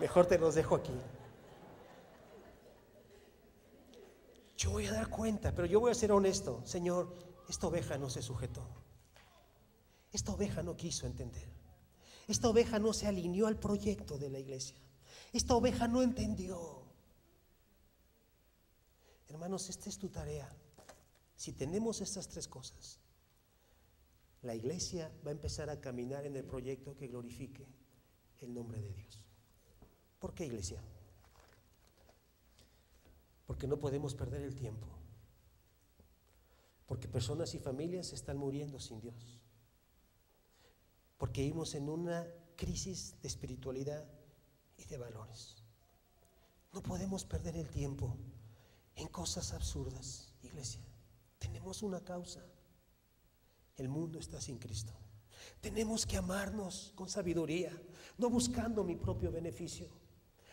Mejor te los dejo aquí. Yo voy a dar cuenta, pero yo voy a ser honesto. Señor, esta oveja no se sujetó. Esta oveja no quiso entender. Esta oveja no se alineó al proyecto de la iglesia. Esta oveja no entendió. Hermanos, esta es tu tarea. Si tenemos estas tres cosas: la iglesia va a empezar a caminar en el proyecto que glorifique el nombre de Dios. ¿Por qué, iglesia? Porque no podemos perder el tiempo. Porque personas y familias están muriendo sin Dios. Porque vivimos en una crisis de espiritualidad y de valores. No podemos perder el tiempo en cosas absurdas, iglesia. Tenemos una causa. El mundo está sin Cristo. Tenemos que amarnos con sabiduría, no buscando mi propio beneficio,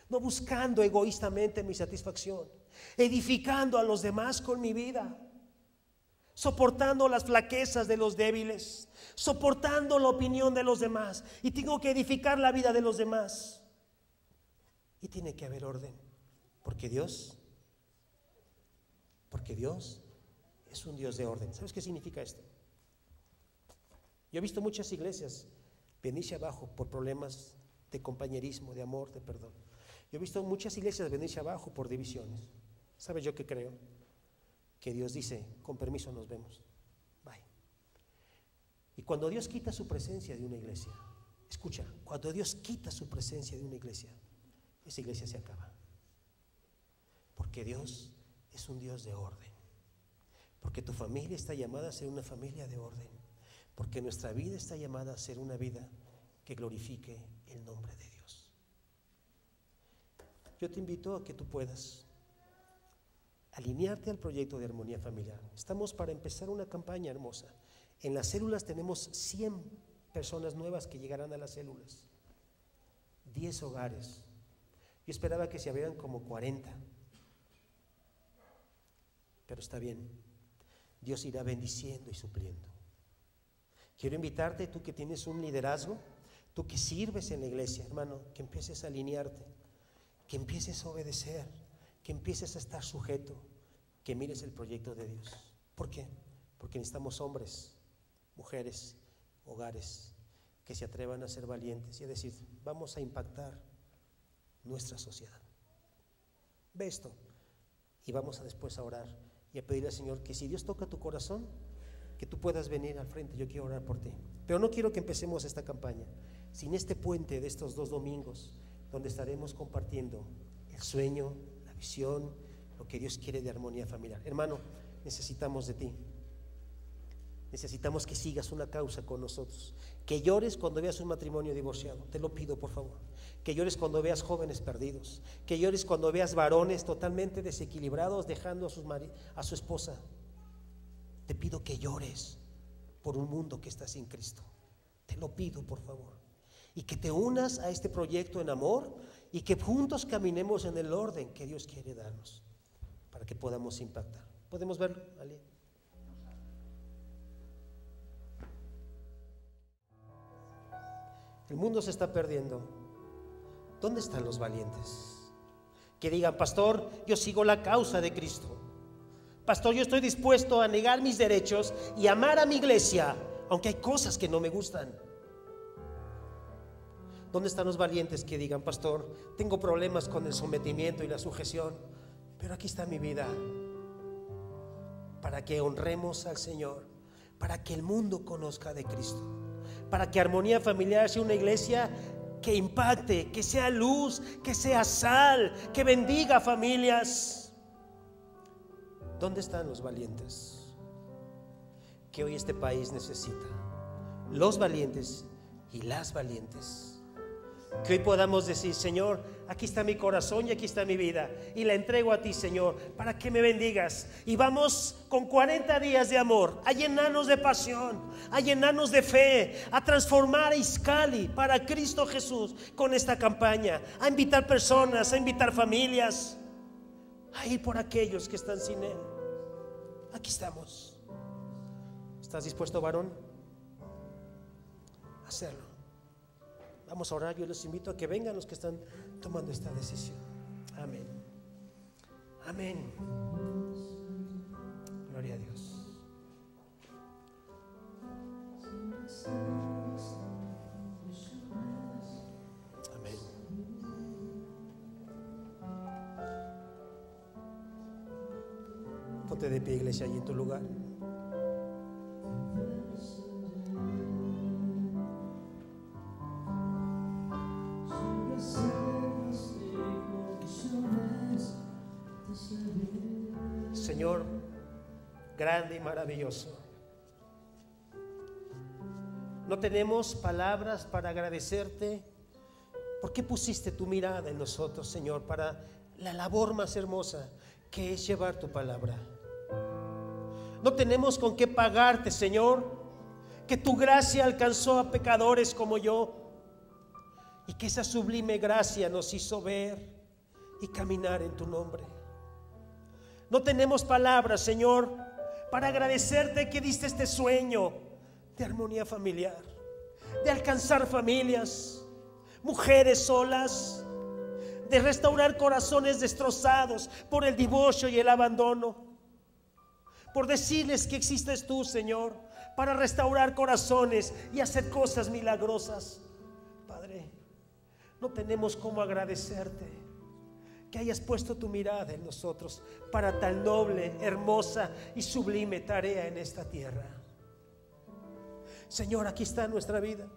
no buscando egoístamente mi satisfacción, edificando a los demás con mi vida, soportando las flaquezas de los débiles, soportando la opinión de los demás, y tengo que edificar la vida de los demás. Y tiene que haber orden, porque Dios es un Dios de orden. ¿Sabes qué significa esto? Yo he visto muchas iglesias venirse abajo por problemas de compañerismo, de amor, de perdón. Yo he visto muchas iglesias venirse abajo por divisiones. ¿Sabes yo qué creo? Que Dios dice, con permiso nos vemos, bye. Y cuando Dios quita su presencia de una iglesia, escucha, cuando Dios quita su presencia de una iglesia, esa iglesia se acaba. Porque Dios es un Dios de orden. Porque tu familia está llamada a ser una familia de orden. Porque nuestra vida está llamada a ser una vida que glorifique el nombre de Dios. Yo te invito a que tú puedas alinearte al proyecto de armonía familiar. Estamos para empezar una campaña hermosa. En las células tenemos 100 personas nuevas que llegarán a las células, 10 hogares. Yo esperaba que se abrieran como 40, pero está bien. Dios irá bendiciendo y supliendo. Quiero invitarte, tú que tienes un liderazgo, tú que sirves en la iglesia, hermano, que empieces a alinearte, que empieces a obedecer, que empieces a estar sujeto, que mires el proyecto de Dios. ¿Por qué? Porque necesitamos hombres, mujeres, hogares que se atrevan a ser valientes y a decir, vamos a impactar nuestra sociedad. Ve esto y vamos a después a orar y a pedirle al Señor que si Dios toca tu corazón, que tú puedas venir al frente. Yo quiero orar por ti, pero no quiero que empecemos esta campaña sin este puente de estos 2 domingos donde estaremos compartiendo el sueño, la visión, lo que Dios quiere de armonía familiar. Hermano, necesitamos de ti. Necesitamos que sigas una causa con nosotros, que llores cuando veas un matrimonio divorciado, te lo pido por favor, que llores cuando veas jóvenes perdidos, que llores cuando veas varones totalmente desequilibrados dejando a su esposa. Te pido que llores por un mundo que está sin Cristo, te lo pido por favor, y que te unas a este proyecto en amor y que juntos caminemos en el orden que Dios quiere darnos para que podamos impactar. ¿Podemos verlo, Ali? El mundo se está perdiendo. ¿Dónde están los valientes? Que digan, pastor, yo sigo la causa de Cristo. Pastor, yo estoy dispuesto a negar mis derechos y amar a mi iglesia, aunque hay cosas que no me gustan. ¿Dónde están los valientes que digan, pastor, tengo problemas con el sometimiento y la sujeción, pero aquí está mi vida, para que honremos al Señor, para que el mundo conozca de Cristo, para que Armonía Familiar sea una iglesia que impacte, que sea luz, que sea sal, que bendiga familias? ¿Dónde están los valientes que hoy este país necesita? Los valientes y las valientes. Que hoy podamos decir, Señor, aquí está mi corazón y aquí está mi vida y la entrego a ti, Señor, para que me bendigas. Y vamos con 40 días de amor a llenarnos de pasión, a llenarnos de fe, a transformar a Izcalli para Cristo Jesús con esta campaña, a invitar personas, a invitar familias, a ir por aquellos que están sin Él. Aquí estamos. ¿Estás dispuesto, varón? A hacerlo. Vamos a orar. Yo les invito a que vengan los que están tomando esta decisión. Amén. Amén. Gloria a Dios. Amén. Ponte de pie, iglesia, allí en tu lugar. Señor, grande y maravilloso. No tenemos palabras para agradecerte porque pusiste tu mirada en nosotros, Señor, para la labor más hermosa que es llevar tu palabra. No tenemos con qué pagarte, Señor, que tu gracia alcanzó a pecadores como yo y que esa sublime gracia nos hizo ver y caminar en tu nombre. No tenemos palabras, Señor, para agradecerte que diste este sueño de armonía familiar, de alcanzar familias, mujeres solas, de restaurar corazones destrozados por el divorcio y el abandono, por decirles que existes tú, Señor, para restaurar corazones y hacer cosas milagrosas. Padre, no tenemos cómo agradecerte que hayas puesto tu mirada en nosotros para tan noble, hermosa y sublime tarea en esta tierra. Señor, aquí está nuestra vida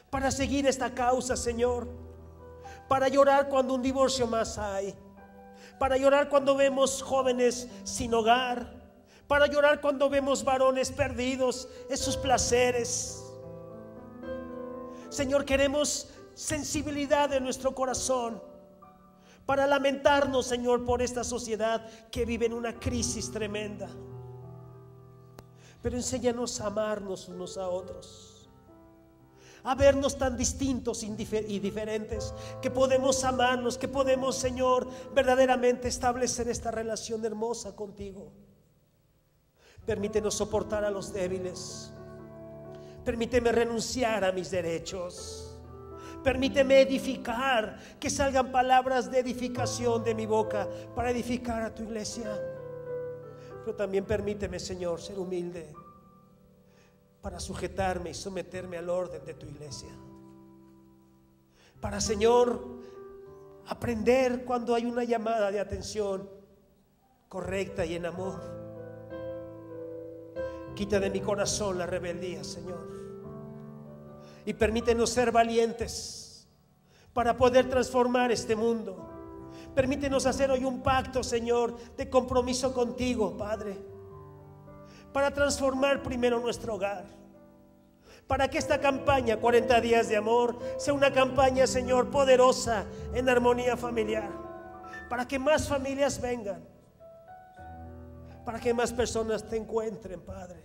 para seguir esta causa, Señor, para llorar cuando un divorcio más hay, para llorar cuando vemos jóvenes sin hogar, para llorar cuando vemos varones perdidos en sus placeres. Señor, queremos sensibilidad en nuestro corazón para lamentarnos, Señor, por esta sociedad que vive en una crisis tremenda. Pero enséñanos a amarnos unos a otros, a vernos tan distintos y diferentes, que podemos amarnos, que podemos, Señor, verdaderamente establecer esta relación hermosa contigo. Permítenos soportar a los débiles. Permíteme renunciar a mis derechos. Permíteme edificar, que salgan palabras de edificación de mi boca para edificar a tu iglesia. Pero también permíteme, Señor, ser humilde para sujetarme y someterme al orden de tu iglesia. Para, Señor, aprender cuando hay una llamada de atención correcta y en amor. Quita de mi corazón la rebeldía, Señor, y permítenos ser valientes para poder transformar este mundo. Permítenos hacer hoy un pacto, Señor, de compromiso contigo, Padre, para transformar primero nuestro hogar, para que esta campaña 40 días de amor sea una campaña, Señor, poderosa en armonía familiar, para que más familias vengan, para que más personas te encuentren, Padre.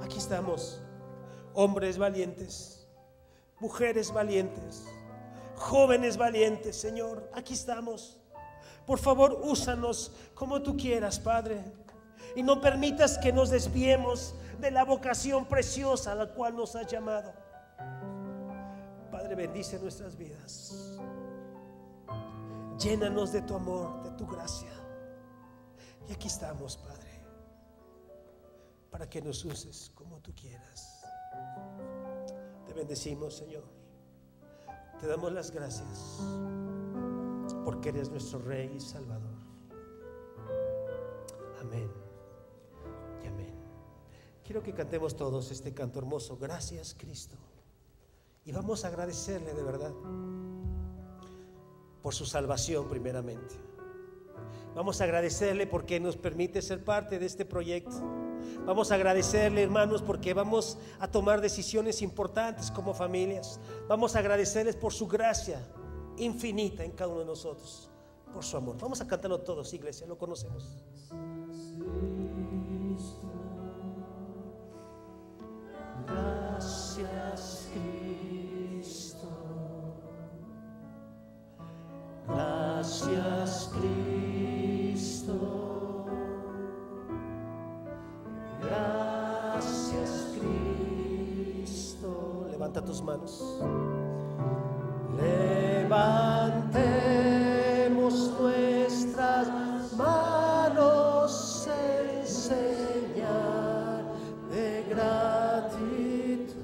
Aquí estamos, hombres valientes, mujeres valientes, jóvenes valientes, Señor, aquí estamos. Por favor, úsanos como tú quieras, Padre, y no permitas que nos desviemos de la vocación preciosa a la cual nos has llamado. Padre, bendice nuestras vidas, llénanos de tu amor, de tu gracia, y aquí estamos, Padre, para que nos uses como tú quieras. Te bendecimos, Señor. Te damos las gracias porque eres nuestro Rey y Salvador. Amén y amén. Quiero que cantemos todos este canto hermoso, Gracias, Cristo. Y vamos a agradecerle de verdad por su salvación primeramente. Vamos a agradecerle porque nos permite ser parte de este proyecto. Vamos a agradecerle, hermanos, porque vamos a tomar decisiones importantes como familias. Vamos a agradecerles por su gracia infinita en cada uno de nosotros, por su amor. Vamos a cantarlo todos, iglesia, lo conocemos. Gracias, Cristo. Gracias, Cristo. Gracias, Cristo. Levanta tus manos. Levantemos nuestras manos en señal de gratitud.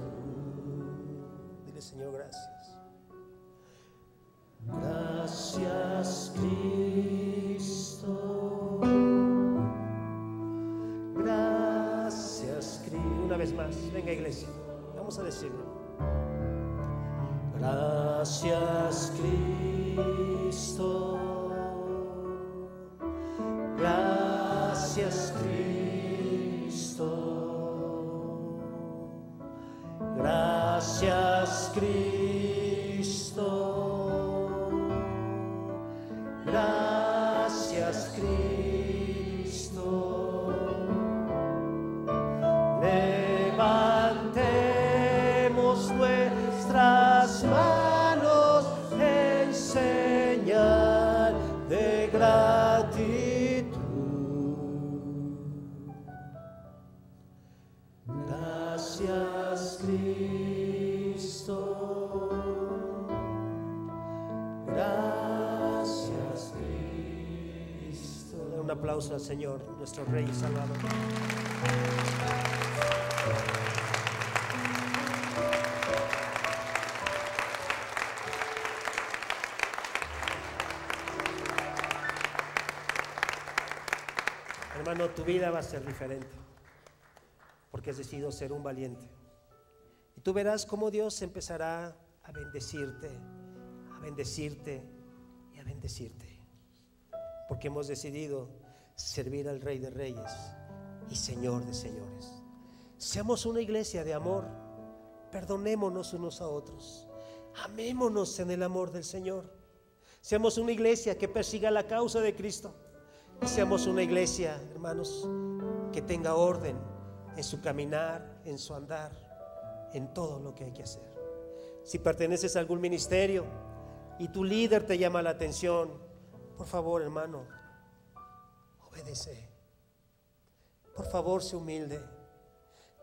Dile, Señor, gracias. Gracias, Cristo. Gracias, Cristo. Una vez más, venga, iglesia, vamos a decirlo. Gracias, Cristo. Cristo. Gracias, Cristo. Levantemos nuestras manos en señal de gratitud. Gracias, Cristo. Gracias, Cristo. Un aplauso al Señor, nuestro Rey y Salvador. Hermano, tu vida va a ser diferente porque has decidido ser un valiente. Y tú verás cómo Dios empezará a bendecirte, a bendecirte y a bendecirte. Porque hemos decidido servir al Rey de Reyes y Señor de Señores. Seamos una iglesia de amor. Perdonémonos unos a otros. Amémonos en el amor del Señor. Seamos una iglesia que persiga la causa de Cristo. Y seamos una iglesia, hermanos, que tenga orden en su caminar, en su andar, en todo lo que hay que hacer. Si perteneces a algún ministerio y tu líder te llama la atención, por favor, hermano, obedece. Por favor, sé humilde.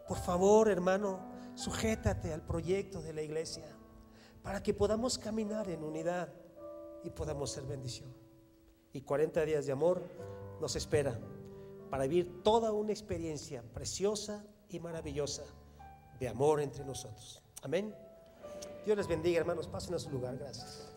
Por favor, hermano, sujétate al proyecto de la iglesia para que podamos caminar en unidad y podamos ser bendición. Y 40 días de amor nos espera para vivir toda una experiencia preciosa y maravillosa de amor entre nosotros. Amén. Dios les bendiga, hermanos. Pasen a su lugar. Gracias.